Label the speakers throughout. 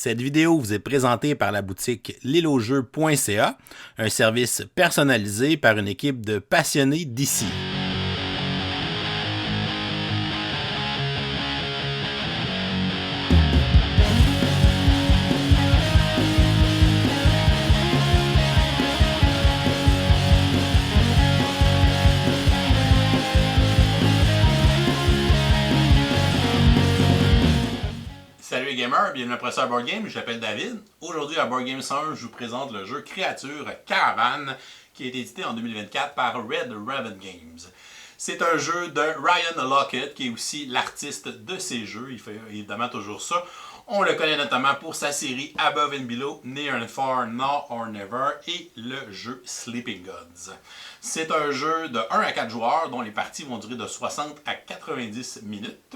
Speaker 1: Cette vidéo vous est présentée par la boutique liloJeux.ca, un service personnalisé par une équipe de passionnés d'ici. Salut les gamers, bienvenue à Professeur Board Game, je m'appelle David. Aujourd'hui à Board Game 101, je vous présente le jeu Créature Caravane qui a été édité en 2024 par Red Raven Games. C'est un jeu de Ryan Lockett qui est aussi l'artiste de ces jeux, il fait évidemment toujours ça. On le connaît notamment pour sa série Above and Below, Near and Far, Now or Never et le jeu Sleeping Gods. C'est un jeu de 1 à 4 joueurs dont les parties vont durer de 60 à 90 minutes.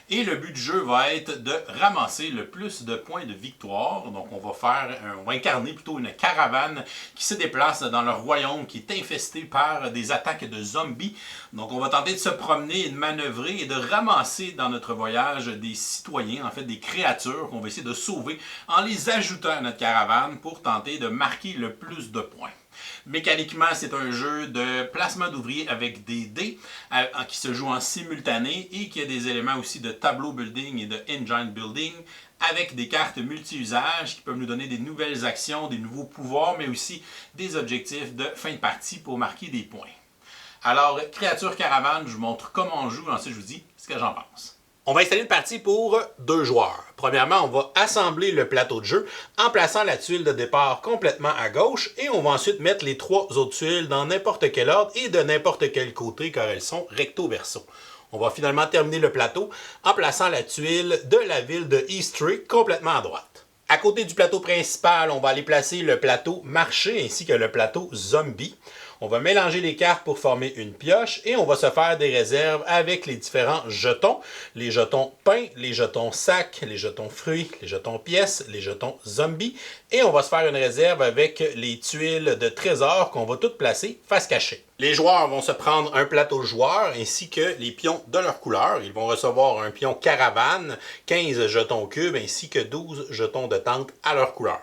Speaker 1: Et le but du jeu va être de ramasser le plus de points de victoire. Donc on va incarner plutôt une caravane qui se déplace dans leur royaume qui est infesté par des attaques de zombies. Donc on va tenter de se promener et de manœuvrer et de ramasser dans notre voyage des citoyens, en fait des créatures qu'on va essayer de sauver en les ajoutant à notre caravane pour tenter de marquer le plus de points. Mécaniquement, c'est un jeu de placement d'ouvriers avec des dés qui se joue en simultané et qui a des éléments aussi de tableau building et de engine building avec des cartes multi-usages qui peuvent nous donner des nouvelles actions, des nouveaux pouvoirs, mais aussi des objectifs de fin de partie pour marquer des points. Alors, Créature Caravane, je vous montre comment on joue, ensuite je vous dis ce que j'en pense. On va installer une partie pour 2 joueurs. Premièrement, on va assembler le plateau de jeu en plaçant la tuile de départ complètement à gauche et on va ensuite mettre les 3 autres tuiles dans n'importe quel ordre et de n'importe quel côté car elles sont recto-verso. On va finalement terminer le plateau en plaçant la tuile de la ville de Eastry complètement à droite. À côté du plateau principal, on va aller placer le plateau marché ainsi que le plateau zombie. On va mélanger les cartes pour former une pioche et on va se faire des réserves avec les différents jetons. Les jetons pain, les jetons sac, les jetons fruits, les jetons pièces, les jetons zombies. Et on va se faire une réserve avec les tuiles de trésor qu'on va toutes placer face cachée. Les joueurs vont se prendre un plateau joueur ainsi que les pions de leur couleur. Ils vont recevoir un pion caravane, 15 jetons cubes ainsi que 12 jetons de tente à leur couleur.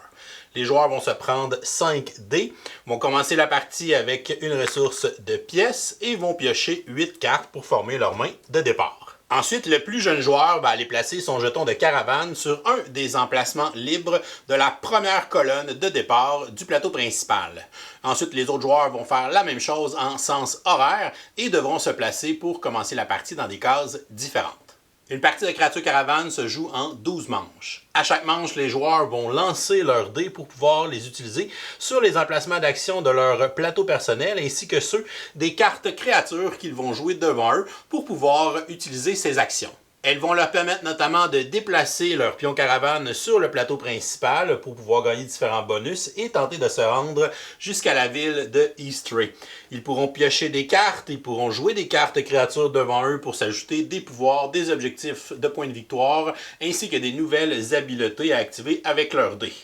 Speaker 1: Les joueurs vont se prendre 5 dés, vont commencer la partie avec une ressource de pièces et vont piocher 8 cartes pour former leur main de départ. Ensuite, le plus jeune joueur va aller placer son jeton de caravane sur un des emplacements libres de la première colonne de départ du plateau principal. Ensuite, les autres joueurs vont faire la même chose en sens horaire et devront se placer pour commencer la partie dans des cases différentes. Une partie de Créature Caravane se joue en 12 manches. À chaque manche, les joueurs vont lancer leurs dés pour pouvoir les utiliser sur les emplacements d'action de leur plateau personnel ainsi que ceux des cartes créatures qu'ils vont jouer devant eux pour pouvoir utiliser ces actions. Elles vont leur permettre notamment de déplacer leur pion caravane sur le plateau principal pour pouvoir gagner différents bonus et tenter de se rendre jusqu'à la ville de Eastry. Ils pourront piocher des cartes, ils pourront jouer des cartes créatures devant eux pour s'ajouter des pouvoirs, des objectifs de points de victoire, ainsi que des nouvelles habiletés à activer avec leurs dés.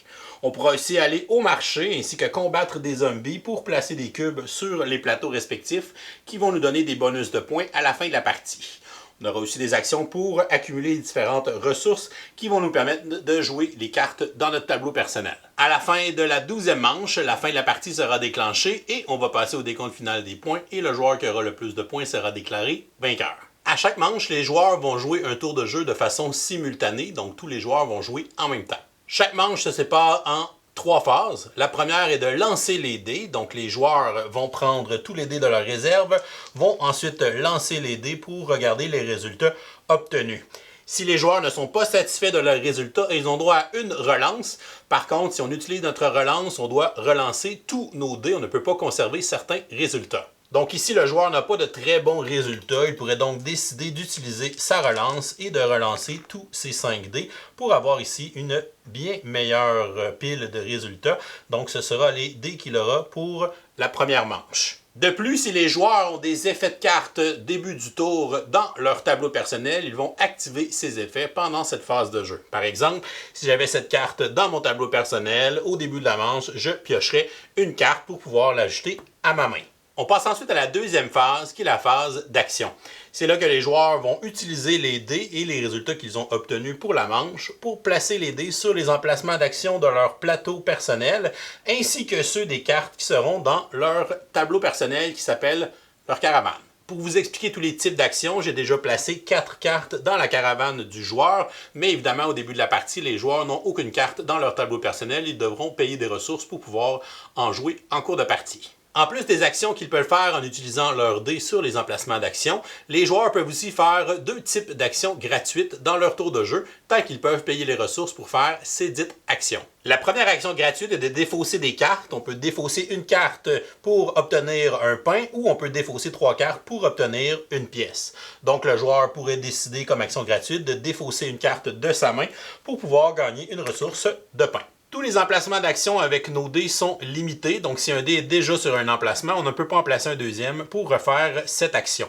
Speaker 1: On pourra aussi aller au marché ainsi que combattre des zombies pour placer des cubes sur les plateaux respectifs qui vont nous donner des bonus de points à la fin de la partie. On aura aussi des actions pour accumuler différentes ressources qui vont nous permettre de jouer les cartes dans notre tableau personnel. À la fin de la 12e manche, la fin de la partie sera déclenchée et on va passer au décompte final des points et le joueur qui aura le plus de points sera déclaré vainqueur. À chaque manche, les joueurs vont jouer un tour de jeu de façon simultanée, donc tous les joueurs vont jouer en même temps. Chaque manche se sépare en 3 phases. La première est de lancer les dés, donc les joueurs vont prendre tous les dés de leur réserve, vont ensuite lancer les dés pour regarder les résultats obtenus. Si les joueurs ne sont pas satisfaits de leurs résultats, ils ont droit à une relance. Par contre, si on utilise notre relance, on doit relancer tous nos dés, on ne peut pas conserver certains résultats. Donc ici, le joueur n'a pas de très bons résultats. Il pourrait donc décider d'utiliser sa relance et de relancer tous ses 5 dés pour avoir ici une bien meilleure pile de résultats. Donc ce sera les dés qu'il aura pour la première manche. De plus, si les joueurs ont des effets de cartes début du tour dans leur tableau personnel, ils vont activer ces effets pendant cette phase de jeu. Par exemple, si j'avais cette carte dans mon tableau personnel, au début de la manche, je piocherais une carte pour pouvoir l'ajouter à ma main. On passe ensuite à la deuxième phase, qui est la phase d'action. C'est là que les joueurs vont utiliser les dés et les résultats qu'ils ont obtenus pour la manche pour placer les dés sur les emplacements d'action de leur plateau personnel, ainsi que ceux des cartes qui seront dans leur tableau personnel qui s'appelle leur caravane. Pour vous expliquer tous les types d'actions, j'ai déjà placé 4 cartes dans la caravane du joueur, mais évidemment, au début de la partie, les joueurs n'ont aucune carte dans leur tableau personnel. Ils devront payer des ressources pour pouvoir en jouer en cours de partie. En plus des actions qu'ils peuvent faire en utilisant leurs dés sur les emplacements d'action, les joueurs peuvent aussi faire 2 types d'actions gratuites dans leur tour de jeu, tant qu'ils peuvent payer les ressources pour faire ces dites actions. La première action gratuite est de défausser des cartes. On peut défausser une carte pour obtenir un pain ou on peut défausser 3 cartes pour obtenir une pièce. Donc le joueur pourrait décider comme action gratuite de défausser une carte de sa main pour pouvoir gagner une ressource de pain. Tous les emplacements d'action avec nos dés sont limités, donc si un dé est déjà sur un emplacement, on ne peut pas en placer un deuxième pour refaire cette action.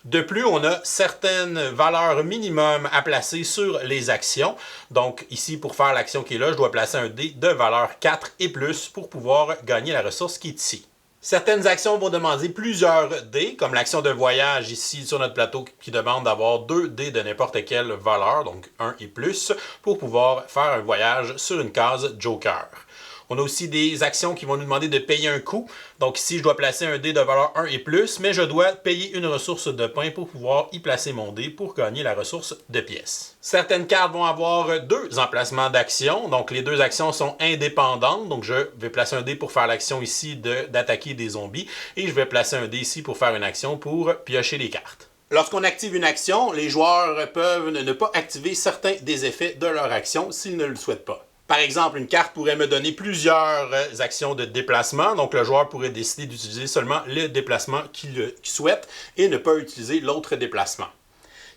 Speaker 1: De plus, on a certaines valeurs minimum à placer sur les actions. Donc ici, pour faire l'action qui est là, je dois placer un dé de valeur 4 et plus pour pouvoir gagner la ressource qui est ici. Certaines actions vont demander plusieurs dés, comme l'action de voyage ici sur notre plateau qui demande d'avoir 2 dés de n'importe quelle valeur, donc 1 et plus, pour pouvoir faire un voyage sur une case Joker. On a aussi des actions qui vont nous demander de payer un coût. Donc ici, je dois placer un dé de valeur 1 et plus, mais je dois payer une ressource de pain pour pouvoir y placer mon dé pour gagner la ressource de pièces. Certaines cartes vont avoir 2 emplacements d'action. Donc les 2 actions sont indépendantes. Donc je vais placer un dé pour faire l'action ici d'attaquer des zombies et je vais placer un dé ici pour faire une action pour piocher les cartes. Lorsqu'on active une action, les joueurs peuvent ne pas activer certains des effets de leur action s'ils ne le souhaitent pas. Par exemple, une carte pourrait me donner plusieurs actions de déplacement, donc le joueur pourrait décider d'utiliser seulement le déplacement qu'il souhaite et ne pas utiliser l'autre déplacement.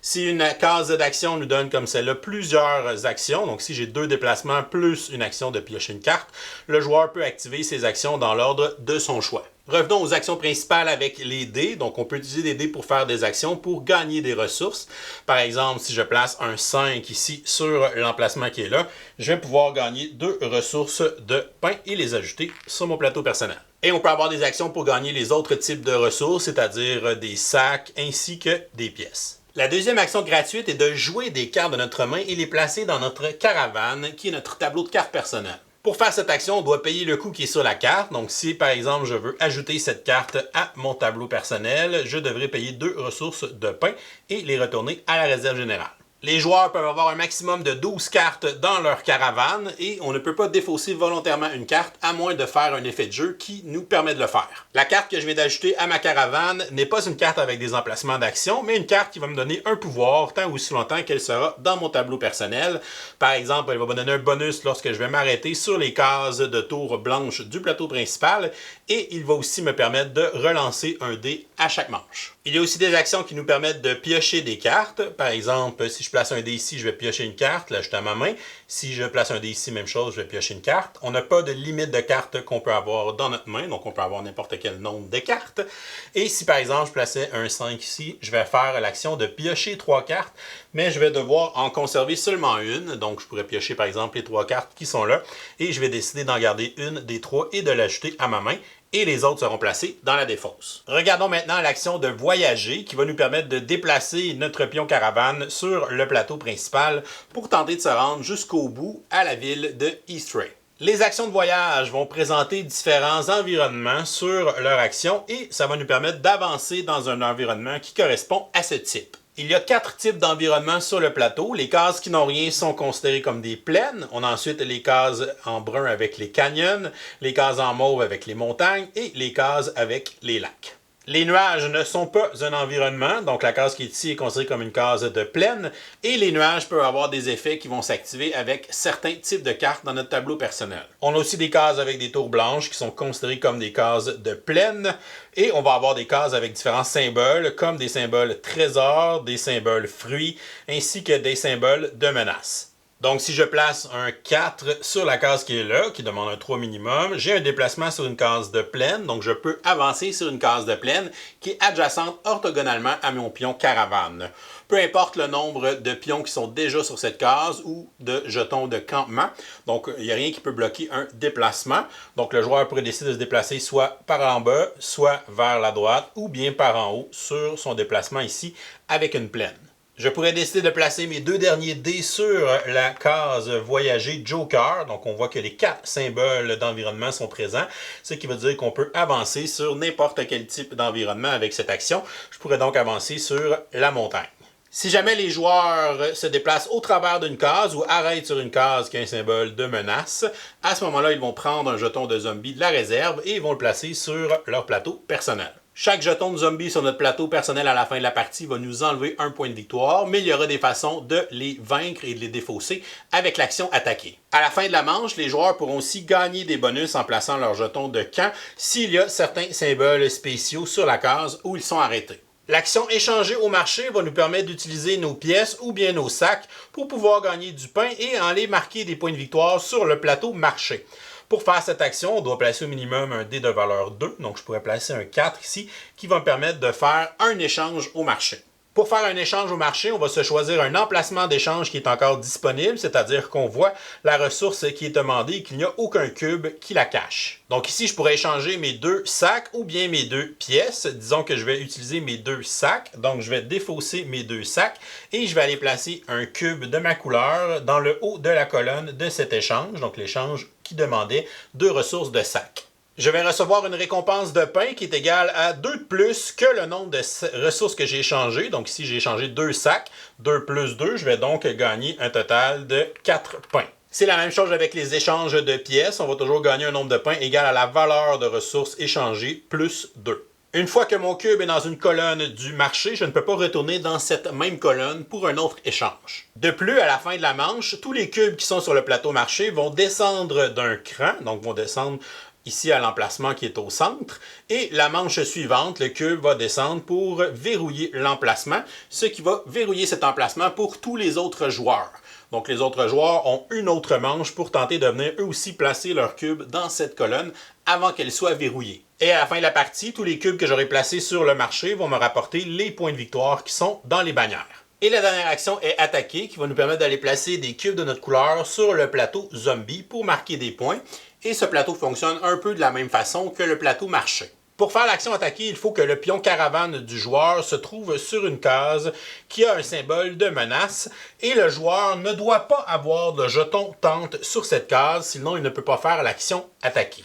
Speaker 1: Si une case d'action nous donne comme celle-là plusieurs actions, donc si j'ai 2 déplacements plus une action de piocher une carte, le joueur peut activer ses actions dans l'ordre de son choix. Revenons aux actions principales avec les dés. Donc, on peut utiliser des dés pour faire des actions pour gagner des ressources. Par exemple, si je place un 5 ici sur l'emplacement qui est là, je vais pouvoir gagner 2 ressources de pain et les ajouter sur mon plateau personnel. Et on peut avoir des actions pour gagner les autres types de ressources, c'est-à-dire des sacs ainsi que des pièces. La deuxième action gratuite est de jouer des cartes de notre main et les placer dans notre caravane, qui est notre tableau de cartes personnel. Pour faire cette action, on doit payer le coût qui est sur la carte. Donc si par exemple je veux ajouter cette carte à mon tableau personnel, je devrais payer 2 ressources de pain et les retourner à la réserve générale. Les joueurs peuvent avoir un maximum de 12 cartes dans leur caravane et on ne peut pas défausser volontairement une carte à moins de faire un effet de jeu qui nous permet de le faire. La carte que je viens d'ajouter à ma caravane n'est pas une carte avec des emplacements d'action, mais une carte qui va me donner un pouvoir tant ou aussi longtemps qu'elle sera dans mon tableau personnel. Par exemple, elle va me donner un bonus lorsque je vais m'arrêter sur les cases de tour blanche du plateau principal et il va aussi me permettre de relancer un dé à chaque manche. Il y a aussi des actions qui nous permettent de piocher des cartes. Par exemple, si je place un dé ici, je vais piocher une carte, l'ajouter à ma main. Si je place un dé ici, même chose, je vais piocher une carte. On n'a pas de limite de cartes qu'on peut avoir dans notre main, donc on peut avoir n'importe quel nombre de cartes. Et si par exemple, je plaçais un 5 ici, je vais faire l'action de piocher 3 cartes, mais je vais devoir en conserver seulement une. Donc je pourrais piocher par exemple les 3 cartes qui sont là, et je vais décider d'en garder une des 3 et de l'ajouter à ma main. Et les autres seront placés dans la défausse. Regardons maintenant l'action de voyager qui va nous permettre de déplacer notre pion caravane sur le plateau principal pour tenter de se rendre jusqu'au bout à la ville de Eastray. Les actions de voyage vont présenter différents environnements sur leur action et ça va nous permettre d'avancer dans un environnement qui correspond à ce type. Il y a 4 types d'environnements sur le plateau. Les cases qui n'ont rien sont considérées comme des plaines. On a ensuite les cases en brun avec les canyons, les cases en mauve avec les montagnes et les cases avec les lacs. Les nuages ne sont pas un environnement, donc la case qui est ici est considérée comme une case de plaine, et les nuages peuvent avoir des effets qui vont s'activer avec certains types de cartes dans notre tableau personnel. On a aussi des cases avec des tours blanches qui sont considérées comme des cases de plaine, et on va avoir des cases avec différents symboles, comme des symboles trésors, des symboles fruits, ainsi que des symboles de menace. Donc, si je place un 4 sur la case qui est là, qui demande un 3 minimum, j'ai un déplacement sur une case de plaine, donc je peux avancer sur une case de plaine qui est adjacente orthogonalement à mon pion caravane. peu importe le nombre de pions qui sont déjà sur cette case ou de jetons de campement. Donc, il n'y a rien qui peut bloquer un déplacement. Donc, le joueur pourrait décider de se déplacer soit par en bas, soit vers la droite, ou bien par en haut sur son déplacement ici avec une plaine. Je pourrais décider de placer mes 2 derniers dés sur la case Voyager Joker. Donc, on voit que les 4 symboles d'environnement sont présents, ce qui veut dire qu'on peut avancer sur n'importe quel type d'environnement avec cette action. Je pourrais donc avancer sur la montagne. Si jamais les joueurs se déplacent au travers d'une case ou arrêtent sur une case qui a un symbole de menace, à ce moment-là, ils vont prendre un jeton de zombie de la réserve et ils vont le placer sur leur plateau personnel. Chaque jeton de zombie sur notre plateau personnel à la fin de la partie va nous enlever un point de victoire, mais il y aura des façons de les vaincre et de les défausser avec l'action attaquer. À la fin de la manche, les joueurs pourront aussi gagner des bonus en plaçant leurs jetons de camp s'il y a certains symboles spéciaux sur la case où ils sont arrêtés. L'action échanger au marché va nous permettre d'utiliser nos pièces ou bien nos sacs pour pouvoir gagner du pain et en les marquer des points de victoire sur le plateau marché. Pour faire cette action, on doit placer au minimum un dé de valeur 2, donc je pourrais placer un 4 ici, qui va me permettre de faire un échange au marché. Pour faire un échange au marché, on va se choisir un emplacement d'échange qui est encore disponible, c'est-à-dire qu'on voit la ressource qui est demandée et qu'il n'y a aucun cube qui la cache. Donc ici, je pourrais échanger mes 2 sacs ou bien mes 2 pièces. Disons que je vais utiliser mes 2 sacs, donc je vais défausser mes 2 sacs et je vais aller placer un cube de ma couleur dans le haut de la colonne de cet échange, donc l'échange qui demandait 2 ressources de sacs. Je vais recevoir une récompense de pain qui est égale à 2 de plus que le nombre de ressources que j'ai échangées. Donc ici, j'ai échangé 2 sacs, 2 plus 2, je vais donc gagner un total de 4 pains. C'est la même chose avec les échanges de pièces. On va toujours gagner un nombre de pains égal à la valeur de ressources échangées plus 2. Une fois que mon cube est dans une colonne du marché, je ne peux pas retourner dans cette même colonne pour un autre échange. De plus, à la fin de la manche, tous les cubes qui sont sur le plateau marché vont descendre d'un cran, donc vont descendre ici à l'emplacement qui est au centre, et la manche suivante, le cube va descendre pour verrouiller l'emplacement, ce qui va verrouiller cet emplacement pour tous les autres joueurs. Donc les autres joueurs ont une autre manche pour tenter de venir eux aussi placer leur cube dans cette colonne avant qu'elle soit verrouillée. Et à la fin de la partie, tous les cubes que j'aurai placés sur le marché vont me rapporter les points de victoire qui sont dans les bannières. Et la dernière action est attaquer, qui va nous permettre d'aller placer des cubes de notre couleur sur le plateau zombie pour marquer des points. Et ce plateau fonctionne un peu de la même façon que le plateau marché. Pour faire l'action attaquer, il faut que le pion caravane du joueur se trouve sur une case qui a un symbole de menace et le joueur ne doit pas avoir de jeton tente sur cette case, sinon il ne peut pas faire l'action attaquer.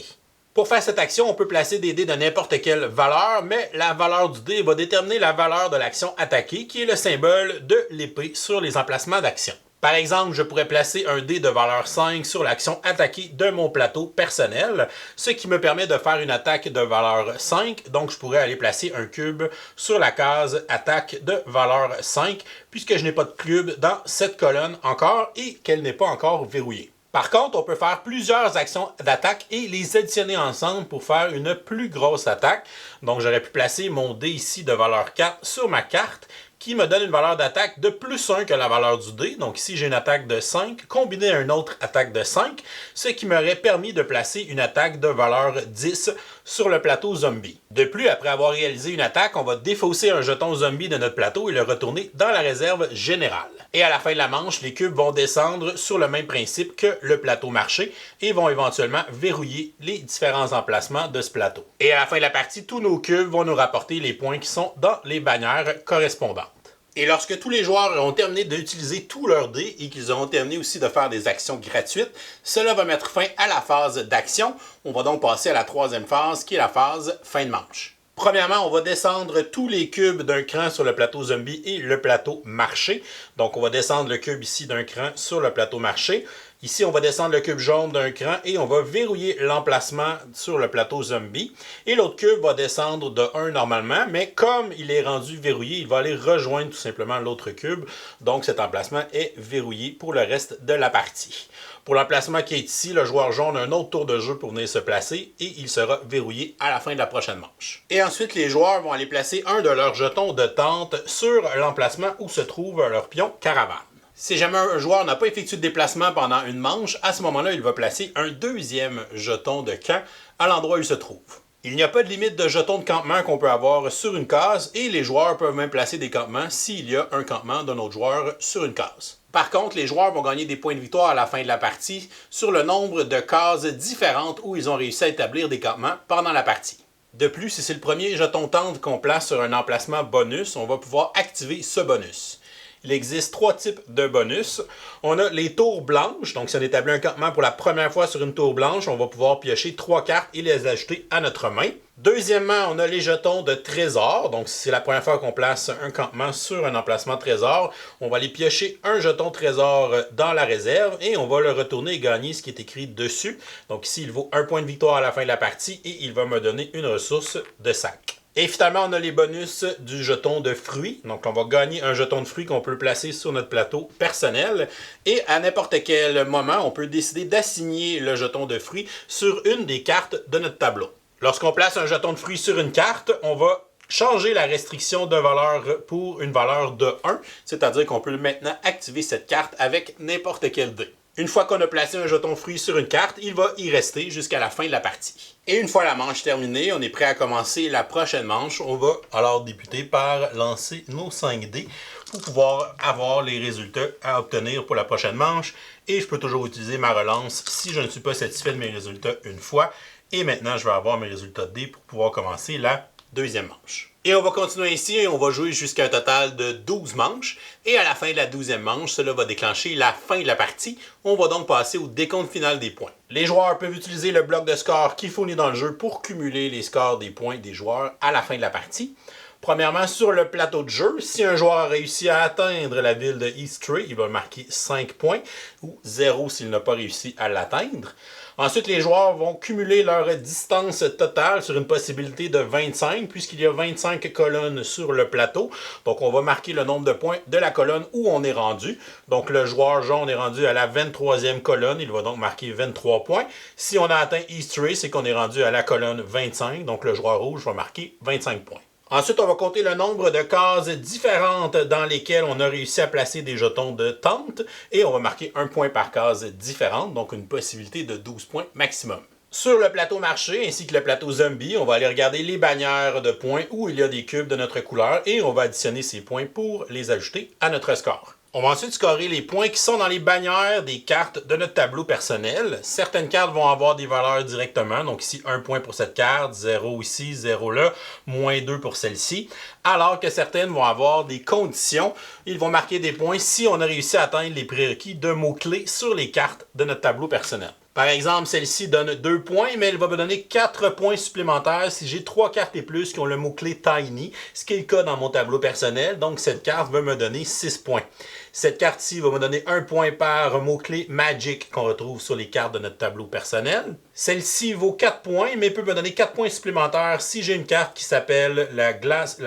Speaker 1: Pour faire cette action, on peut placer des dés de n'importe quelle valeur, mais la valeur du dé va déterminer la valeur de l'action attaquer, qui est le symbole de l'épée sur les emplacements d'action. Par exemple, je pourrais placer un dé de valeur 5 sur l'action attaquer de mon plateau personnel, ce qui me permet de faire une attaque de valeur 5. Donc, je pourrais aller placer un cube sur la case attaque de valeur 5, puisque je n'ai pas de cube dans cette colonne encore et qu'elle n'est pas encore verrouillée. Par contre, on peut faire plusieurs actions d'attaque et les additionner ensemble pour faire une plus grosse attaque. Donc, j'aurais pu placer mon dé ici de valeur 4 sur ma carte, qui me donne une valeur d'attaque de plus 1 que la valeur du dé. Donc ici, j'ai une attaque de 5 combinée à une autre attaque de 5, ce qui m'aurait permis de placer une attaque de valeur 10 sur le plateau zombie. De plus, après avoir réalisé une attaque, on va défausser un jeton zombie de notre plateau et le retourner dans la réserve générale. Et à la fin de la manche, les cubes vont descendre sur le même principe que le plateau marché et vont éventuellement verrouiller les différents emplacements de ce plateau. Et à la fin de la partie, tous nos cubes vont nous rapporter les points qui sont dans les bannières correspondantes. Et lorsque tous les joueurs auront terminé d'utiliser tous leurs dés et qu'ils auront terminé aussi de faire des actions gratuites, cela va mettre fin à la phase d'action. On va donc passer à la troisième phase qui est la phase fin de manche. Premièrement, on va descendre tous les cubes d'un cran sur le plateau zombie et le plateau marché. Donc on va descendre le cube ici d'un cran sur le plateau marché. Ici, on va descendre le cube jaune d'un cran et on va verrouiller l'emplacement sur le plateau zombie. Et l'autre cube va descendre de 1 normalement, mais comme il est rendu verrouillé, il va aller rejoindre tout simplement l'autre cube. Donc cet emplacement est verrouillé pour le reste de la partie. Pour l'emplacement qui est ici, le joueur jaune a un autre tour de jeu pour venir se placer et il sera verrouillé à la fin de la prochaine manche. Et ensuite, les joueurs vont aller placer un de leurs jetons de tente sur l'emplacement où se trouve leur pion caravane. Si jamais un joueur n'a pas effectué de déplacement pendant une manche, à ce moment-là, il va placer un deuxième jeton de camp à l'endroit où il se trouve. Il n'y a pas de limite de jetons de campement qu'on peut avoir sur une case et les joueurs peuvent même placer des campements s'il y a un campement d'un autre joueur sur une case. Par contre, les joueurs vont gagner des points de victoire à la fin de la partie sur le nombre de cases différentes où ils ont réussi à établir des campements pendant la partie. De plus, si c'est le premier jeton tente qu'on place sur un emplacement bonus, on va pouvoir activer ce bonus. Il existe 3 types de bonus. On a les tours blanches. Donc, si on établit un campement pour la première fois sur une tour blanche, on va pouvoir piocher 3 cartes et les ajouter à notre main. Deuxièmement, on a les jetons de trésor. Donc, si c'est la première fois qu'on place un campement sur un emplacement trésor, on va aller piocher un jeton trésor dans la réserve et on va le retourner et gagner ce qui est écrit dessus. Donc, ici, il vaut 1 point de victoire à la fin de la partie et il va me donner une ressource de 5. Et finalement, on a les bonus du jeton de fruits. Donc, on va gagner un jeton de fruits qu'on peut placer sur notre plateau personnel. Et à n'importe quel moment, on peut décider d'assigner le jeton de fruits sur une des cartes de notre tableau. Lorsqu'on place un jeton de fruits sur une carte, on va changer la restriction de valeur pour une valeur de 1. C'est-à-dire qu'on peut maintenant activer cette carte avec n'importe quel dé. Une fois qu'on a placé un jeton fruit sur une carte, il va y rester jusqu'à la fin de la partie. Et une fois la manche terminée, on est prêt à commencer la prochaine manche. On va alors débuter par lancer nos 5 dés pour pouvoir avoir les résultats à obtenir pour la prochaine manche. Et je peux toujours utiliser ma relance si je ne suis pas satisfait de mes résultats une fois. Et maintenant, je vais avoir mes résultats de dés pour pouvoir commencer la deuxième manche. Et on va continuer ainsi et on va jouer jusqu'à un total de 12 manches. Et à la fin de la 12e manche, cela va déclencher la fin de la partie. On va donc passer au décompte final des points. Les joueurs peuvent utiliser le bloc de score qui est fourni dans le jeu pour cumuler les scores des points des joueurs à la fin de la partie. Premièrement, sur le plateau de jeu, si un joueur a réussi à atteindre la ville de Eastray, il va marquer 5 points ou 0 s'il n'a pas réussi à l'atteindre. Ensuite, les joueurs vont cumuler leur distance totale sur une possibilité de 25, puisqu'il y a 25 colonnes sur le plateau. Donc, on va marquer le nombre de points de la colonne où on est rendu. Donc, le joueur jaune est rendu à la 23e colonne. Il va donc marquer 23 points. Si on a atteint Eastray, c'est qu'on est rendu à la colonne 25. Donc, le joueur rouge va marquer 25 points. Ensuite, on va compter le nombre de cases différentes dans lesquelles on a réussi à placer des jetons de tente et on va marquer 1 point par case différente, donc une possibilité de 12 points maximum. Sur le plateau marché ainsi que le plateau zombie, on va aller regarder les bannières de points où il y a des cubes de notre couleur et on va additionner ces points pour les ajouter à notre score. On va ensuite scorer les points qui sont dans les bannières des cartes de notre tableau personnel. Certaines cartes vont avoir des valeurs directement. Donc ici, 1 point pour cette carte, 0 ici, 0 là, moins 2 pour celle-ci. Alors que certaines vont avoir des conditions. Ils vont marquer des points si on a réussi à atteindre les prérequis de mots-clés sur les cartes de notre tableau personnel. Par exemple, celle-ci donne 2 points, mais elle va me donner 4 points supplémentaires si j'ai 3 cartes et plus qui ont le mot-clé Tiny, ce qui est le cas dans mon tableau personnel. Donc, cette carte va me donner 6 points. Cette carte-ci va me donner 1 point par mot-clé Magic qu'on retrouve sur les cartes de notre tableau personnel. Celle-ci vaut 4 points, mais peut me donner 4 points supplémentaires si j'ai une carte qui s'appelle la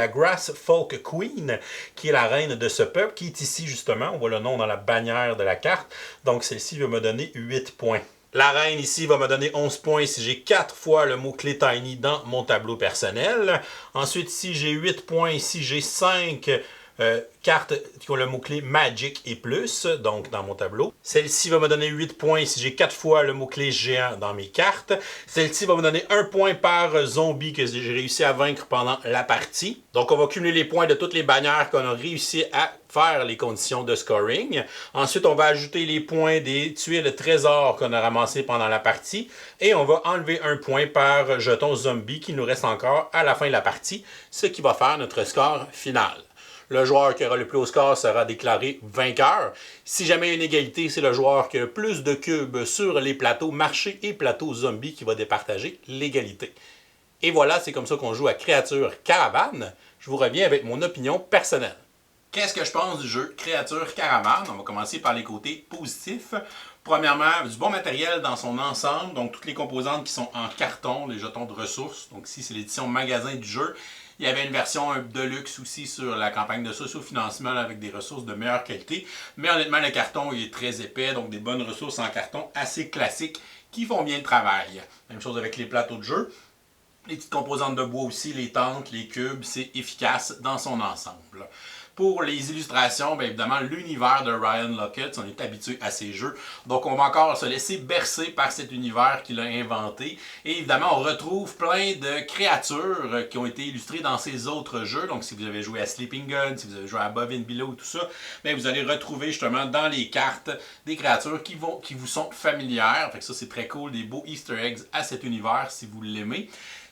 Speaker 1: Grass Folk Queen, qui est la reine de ce peuple, qui est ici justement. On voit le nom dans la bannière de la carte. Donc, celle-ci va me donner 8 points. La reine ici va me donner 11 points si j'ai 4 fois le mot-clé Tiny dans mon tableau personnel. Ensuite, ici, j'ai 8 points. Ici, j'ai 5 cartes qui ont le mot-clé Magic et plus, donc dans mon tableau. Celle-ci va me donner 8 points si j'ai 4 fois le mot-clé Géant dans mes cartes. Celle-ci va me donner 1 point par zombie que j'ai réussi à vaincre pendant la partie. Donc, on va cumuler les points de toutes les bannières qu'on a réussi à faire les conditions de scoring. Ensuite, on va ajouter les points des tuiles trésors qu'on a ramassées pendant la partie. Et on va enlever 1 point par jeton zombie qui nous reste encore à la fin de la partie, ce qui va faire notre score final. Le joueur qui aura le plus haut score sera déclaré vainqueur. Si jamais il y a une égalité, c'est le joueur qui a le plus de cubes sur les plateaux marché et plateaux zombies qui va départager l'égalité. Et voilà, c'est comme ça qu'on joue à Créature Caravane. Je vous reviens avec mon opinion personnelle. Qu'est-ce que je pense du jeu Créature Caravane? On va commencer par les côtés positifs. Premièrement, du bon matériel dans son ensemble, donc toutes les composantes qui sont en carton, les jetons de ressources. Donc ici, c'est l'édition magasin du jeu. Il y avait une version de luxe aussi sur la campagne de socio-financement avec des ressources de meilleure qualité. Mais honnêtement, le carton il est très épais, donc des bonnes ressources en carton assez classiques qui font bien le travail. Même chose avec les plateaux de jeu. Les petites composantes de bois aussi, les tentes, les cubes, c'est efficace dans son ensemble. Pour les illustrations, bien évidemment, l'univers de Ryan Laukat, on est habitué à ces jeux. Donc, on va encore se laisser bercer par cet univers qu'il a inventé. Et évidemment, on retrouve plein de créatures qui ont été illustrées dans ses autres jeux. Donc, si vous avez joué à Sleeping Gun, si vous avez joué à Above and Below, tout ça, bien, vous allez retrouver justement dans les cartes des créatures qui vous sont familières. Fait que ça, c'est très cool, des beaux Easter eggs à cet univers si vous l'aimez.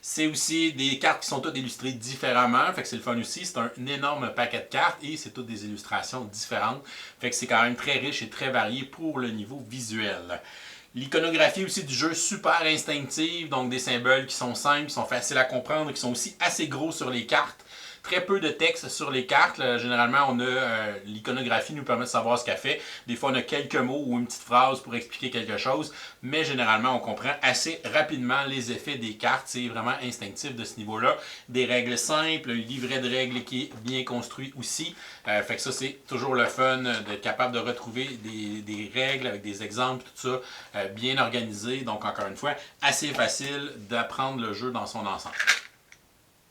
Speaker 1: C'est aussi des cartes qui sont toutes illustrées différemment, fait que c'est le fun aussi. C'est un énorme paquet de cartes et c'est toutes des illustrations différentes. Fait que c'est quand même très riche et très varié pour le niveau visuel. L'iconographie aussi du jeu, super instinctive, donc des symboles qui sont simples, qui sont faciles à comprendre, qui sont aussi assez gros sur les cartes. Très peu de texte sur les cartes. Là, généralement, on a l'iconographie nous permet de savoir ce qu'elle fait. Des fois, on a quelques mots ou une petite phrase pour expliquer quelque chose, mais généralement, on comprend assez rapidement les effets des cartes. C'est vraiment instinctif de ce niveau-là. Des règles simples, un livret de règles qui est bien construit aussi. Fait que ça, c'est toujours le fun d'être capable de retrouver des règles avec des exemples, tout ça, bien organisé. Donc, encore une fois, assez facile d'apprendre le jeu dans son ensemble.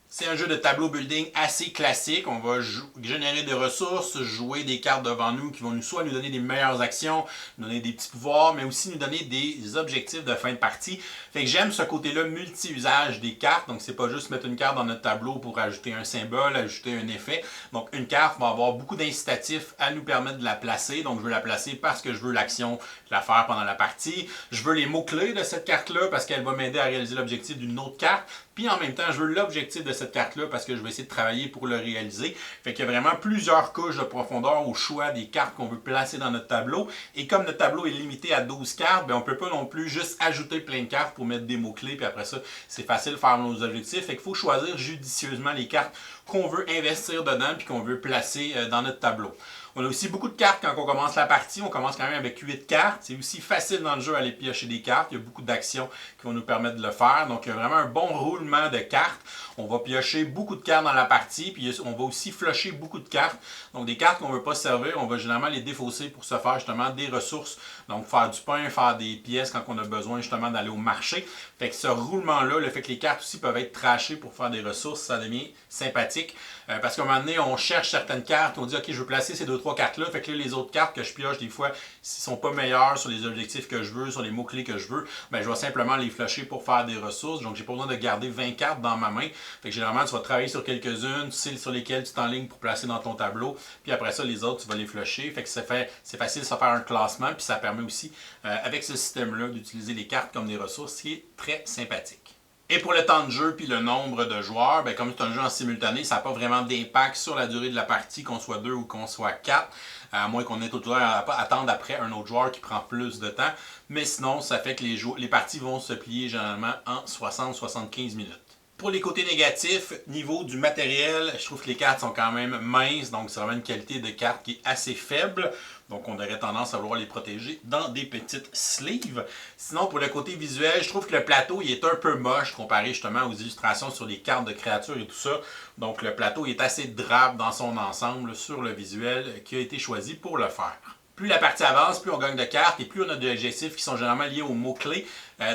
Speaker 1: C'est un jeu de tableau building assez classique. On va générer des ressources, jouer des cartes devant nous qui vont soit nous donner des meilleures actions, nous donner des petits pouvoirs, mais aussi nous donner des objectifs de fin de partie. Fait que j'aime ce côté-là multi-usage des cartes. Donc, c'est pas juste mettre une carte dans notre tableau pour ajouter un symbole, ajouter un effet. Donc, une carte va avoir beaucoup d'incitatifs à nous permettre de la placer. Donc, je veux la placer parce que je veux l'action la faire pendant la partie. Je veux les mots-clés de cette carte-là parce qu'elle va m'aider à réaliser l'objectif d'une autre carte. Puis en même temps, je veux l'objectif de cette carte-là parce que je vais essayer de travailler pour le réaliser. Fait qu'il y a vraiment plusieurs couches de profondeur au choix des cartes qu'on veut placer dans notre tableau. Et comme notre tableau est limité à 12 cartes, bien, on ne peut pas non plus juste ajouter plein de cartes pour mettre des mots-clés. Puis après ça, c'est facile de faire nos objectifs. Fait qu'il faut choisir judicieusement les cartes qu'on veut investir dedans puis qu'on veut placer dans notre tableau. On a aussi beaucoup de cartes quand on commence la partie. On commence quand même avec 8 cartes. C'est aussi facile dans le jeu à aller piocher des cartes. Il y a beaucoup d'actions qui vont nous permettre de le faire. Donc, il y a vraiment un bon roulement de cartes. On va piocher beaucoup de cartes dans la partie. Puis, on va aussi flusher beaucoup de cartes. Donc, des cartes qu'on ne veut pas servir, on va généralement les défausser pour se faire justement des ressources. Donc, faire du pain, faire des pièces quand on a besoin justement d'aller au marché. Fait que ce roulement-là, le fait que les cartes aussi peuvent être trashées pour faire des ressources, ça devient sympathique. Parce qu'à un moment donné, on cherche certaines cartes. On dit, OK, je veux placer ces 2-3 cartes-là. Fait que là, les autres cartes que je pioche, des fois, s'ils ne sont pas meilleurs sur les objectifs que je veux, sur les mots-clés que je veux, ben, je vais simplement les flusher pour faire des ressources. Donc, j'ai pas besoin de garder 20 cartes dans ma main. Fait que généralement, tu vas travailler sur quelques-unes, tu sais sur lesquelles tu t'enlignes pour placer dans ton tableau. Puis après ça, les autres, tu vas les flusher. Fait que c'est facile de se faire un classement. Puis ça permet aussi, avec ce système-là, d'utiliser les cartes comme des ressources, ce qui est très sympathique. Et pour le temps de jeu puis le nombre de joueurs, bien, comme c'est un jeu en simultané, ça n'a pas vraiment d'impact sur la durée de la partie, qu'on soit 2 ou qu'on soit 4, à moins qu'on ait tout le temps à attendre après un autre joueur qui prend plus de temps. Mais sinon, ça fait que les parties vont se plier généralement en 60-75 minutes. Pour les côtés négatifs, niveau du matériel, je trouve que les cartes sont quand même minces, donc c'est vraiment une qualité de carte qui est assez faible. Donc on aurait tendance à vouloir les protéger dans des petites sleeves. Sinon, pour le côté visuel, je trouve que le plateau il est un peu moche comparé justement aux illustrations sur les cartes de créatures et tout ça. Donc le plateau est assez drabe dans son ensemble sur le visuel qui a été choisi pour le faire. Plus la partie avance, plus on gagne de cartes et plus on a d'objectifs qui sont généralement liés aux mots-clés.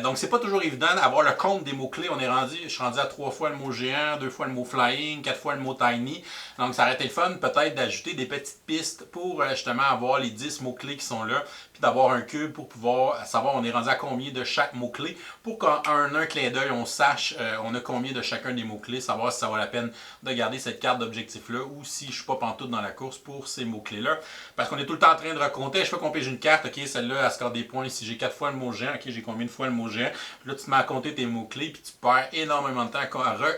Speaker 1: Donc, c'est pas toujours évident d'avoir le compte des mots-clés. Je suis rendu à 3 fois le mot géant, 2 fois le mot flying, 4 fois le mot tiny. Donc, ça aurait été le fun peut-être d'ajouter des petites pistes pour justement avoir les 10 mots-clés qui sont là, puis d'avoir un cube pour pouvoir savoir on est rendu à combien de chaque mot-clé, pour qu'en un clin d'œil, on sache on a combien de chacun des mots-clés, savoir si ça vaut la peine de garder cette carte d'objectif-là ou si je suis pas pantoute dans la course pour ces mots-clés-là. Parce qu'on est tout le temps en train de recompter. Je fais qu'on pige une carte, ok, celle-là, elle score des points. Si j'ai 4 fois le mot géant, ok, j'ai combien de fois le mot géant. Puis là, tu te mets à compter tes mots-clés, puis tu perds énormément de temps à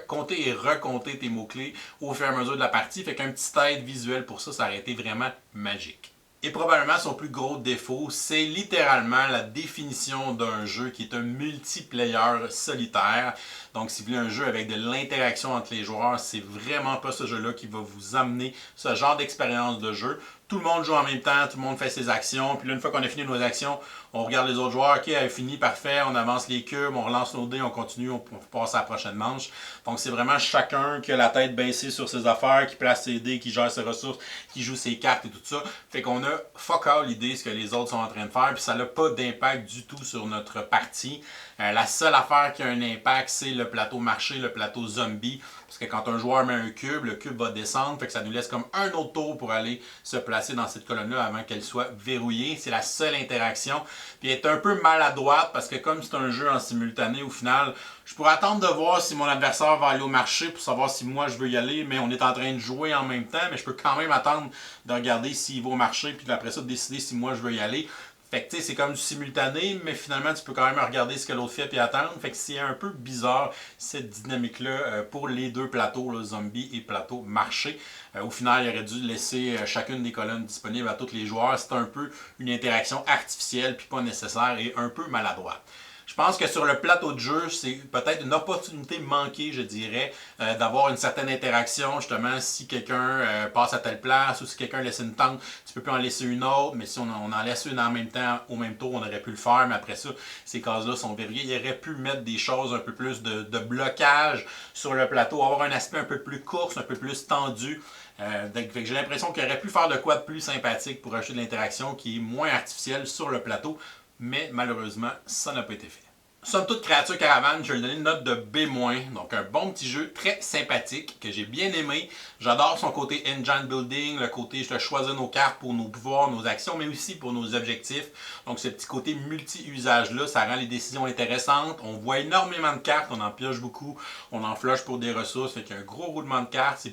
Speaker 1: compter et recompter tes mots-clés au fur et à mesure de la partie. Fait qu'un petit aide visuel pour ça, ça aurait été vraiment magique. Et probablement son plus gros défaut, c'est littéralement la définition d'un jeu qui est un multiplayer solitaire. Donc si vous voulez un jeu avec de l'interaction entre les joueurs, c'est vraiment pas ce jeu-là qui va vous amener ce genre d'expérience de jeu. Tout le monde joue en même temps, tout le monde fait ses actions, puis là, une fois qu'on a fini nos actions, on regarde les autres joueurs, ok, elle est finie, parfait, on avance les cubes, on relance nos dés, on continue, on passe à la prochaine manche. Donc c'est vraiment chacun qui a la tête baissée sur ses affaires, qui place ses dés, qui gère ses ressources, qui joue ses cartes et tout ça. Fait qu'on a fuck all l'idée ce que les autres sont en train de faire, puis ça n'a pas d'impact du tout sur notre partie. La seule affaire qui a un impact, c'est le plateau marché, le plateau zombie. Parce que quand un joueur met un cube, le cube va descendre, fait que ça nous laisse comme un autre tour pour aller se placer dans cette colonne-là avant qu'elle soit verrouillée. C'est la seule interaction. Puis elle est un peu maladroite parce que comme c'est un jeu en simultané, au final, je pourrais attendre de voir si mon adversaire va aller au marché pour savoir si moi je veux y aller, mais on est en train de jouer en même temps, mais je peux quand même attendre de regarder s'il va au marché, puis après ça de décider si moi je veux y aller. Fait que tu sais, c'est comme du simultané, mais finalement tu peux quand même regarder ce que l'autre fait puis attendre. Fait que c'est un peu bizarre cette dynamique-là pour les deux plateaux, là, zombie et plateau marché. Au final, il aurait dû laisser chacune des colonnes disponibles à tous les joueurs. C'est un peu une interaction artificielle puis pas nécessaire et un peu maladroite. Je pense que sur le plateau de jeu, c'est peut-être une opportunité manquée, je dirais, d'avoir une certaine interaction. Justement, si quelqu'un passe à telle place ou si quelqu'un laisse une tente, tu peux plus en laisser une autre. Mais si on en laisse une en même temps, au même tour, on aurait pu le faire. Mais après ça, ces cases-là sont verrouillées. Il aurait pu mettre des choses un peu plus de blocage sur le plateau, avoir un aspect un peu plus course, un peu plus tendu. J'ai l'impression qu'il aurait pu faire de quoi de plus sympathique pour ajouter de l'interaction qui est moins artificielle sur le plateau. Mais malheureusement, ça n'a pas été fait. Somme toute, Créature Caravane, je vais lui donner une note de B-, donc un bon petit jeu très sympathique que j'ai bien aimé. J'adore son côté engine building, le côté je choisis nos cartes pour nos pouvoirs, nos actions, mais aussi pour nos objectifs. Donc ce petit côté multi-usage-là, ça rend les décisions intéressantes. On voit énormément de cartes, on en pioche beaucoup, on en flush pour des ressources, fait qu'il y a un gros roulement de cartes.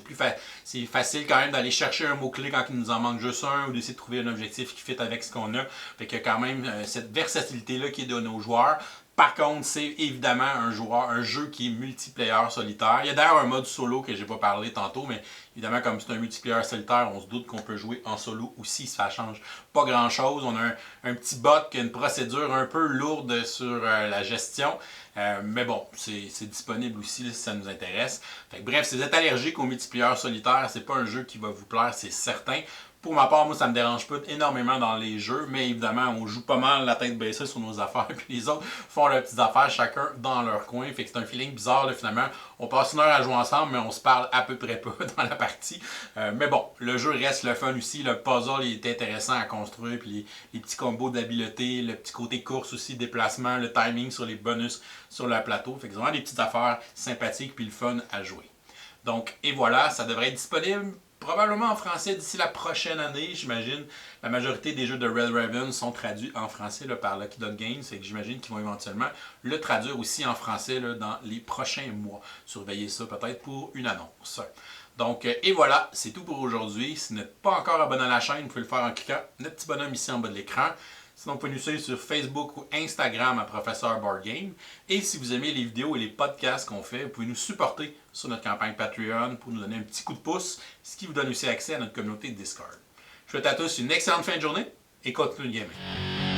Speaker 1: C'est facile quand même d'aller chercher un mot-clé quand il nous en manque juste un ou d'essayer de trouver un objectif qui fit avec ce qu'on a. Fait qu'il y a quand même cette versatilité-là qui est donnée aux joueurs. Par contre, c'est évidemment un jeu qui est multiplayer solitaire. Il y a d'ailleurs un mode solo que j'ai pas parlé tantôt, mais évidemment, comme c'est un multiplayer solitaire, on se doute qu'on peut jouer en solo aussi. Ça change pas grand-chose. On a un petit bot qui a une procédure un peu lourde sur la gestion. Mais bon, c'est disponible aussi là, si ça nous intéresse. Fait que, bref, si vous êtes allergique au multiplayer solitaire, c'est pas un jeu qui va vous plaire, c'est certain. Pour ma part, moi, ça me dérange pas énormément dans les jeux, mais évidemment, on joue pas mal la tête baissée sur nos affaires, puis les autres font leurs petites affaires, chacun dans leur coin. Fait que c'est un feeling bizarre, là, finalement. On passe une heure à jouer ensemble, mais on se parle à peu près pas dans la partie. Mais bon, le jeu reste le fun aussi. Le puzzle est intéressant à construire, puis les petits combos d'habileté, le petit côté course aussi, déplacement, le timing sur les bonus sur le plateau. Fait que c'est vraiment des petites affaires sympathiques, puis le fun à jouer. Donc, et voilà, ça devrait être disponible probablement en français d'ici la prochaine année, j'imagine. La majorité des jeux de Red Raven sont traduits en français là, par Lucky Duck Games, et que j'imagine qu'ils vont éventuellement le traduire aussi en français là, dans les prochains mois. Surveillez ça peut-être pour une annonce. Donc, et voilà, c'est tout pour aujourd'hui. Si vous n'êtes pas encore abonné à la chaîne, vous pouvez le faire en cliquant notre petit bonhomme ici en bas de l'écran. Sinon, vous pouvez nous suivre sur Facebook ou Instagram à Professeur Board Game. Et si vous aimez les vidéos et les podcasts qu'on fait, vous pouvez nous supporter sur notre campagne Patreon pour nous donner un petit coup de pouce, ce qui vous donne aussi accès à notre communauté Discord. Je vous souhaite à tous une excellente fin de journée et continuez de gamer.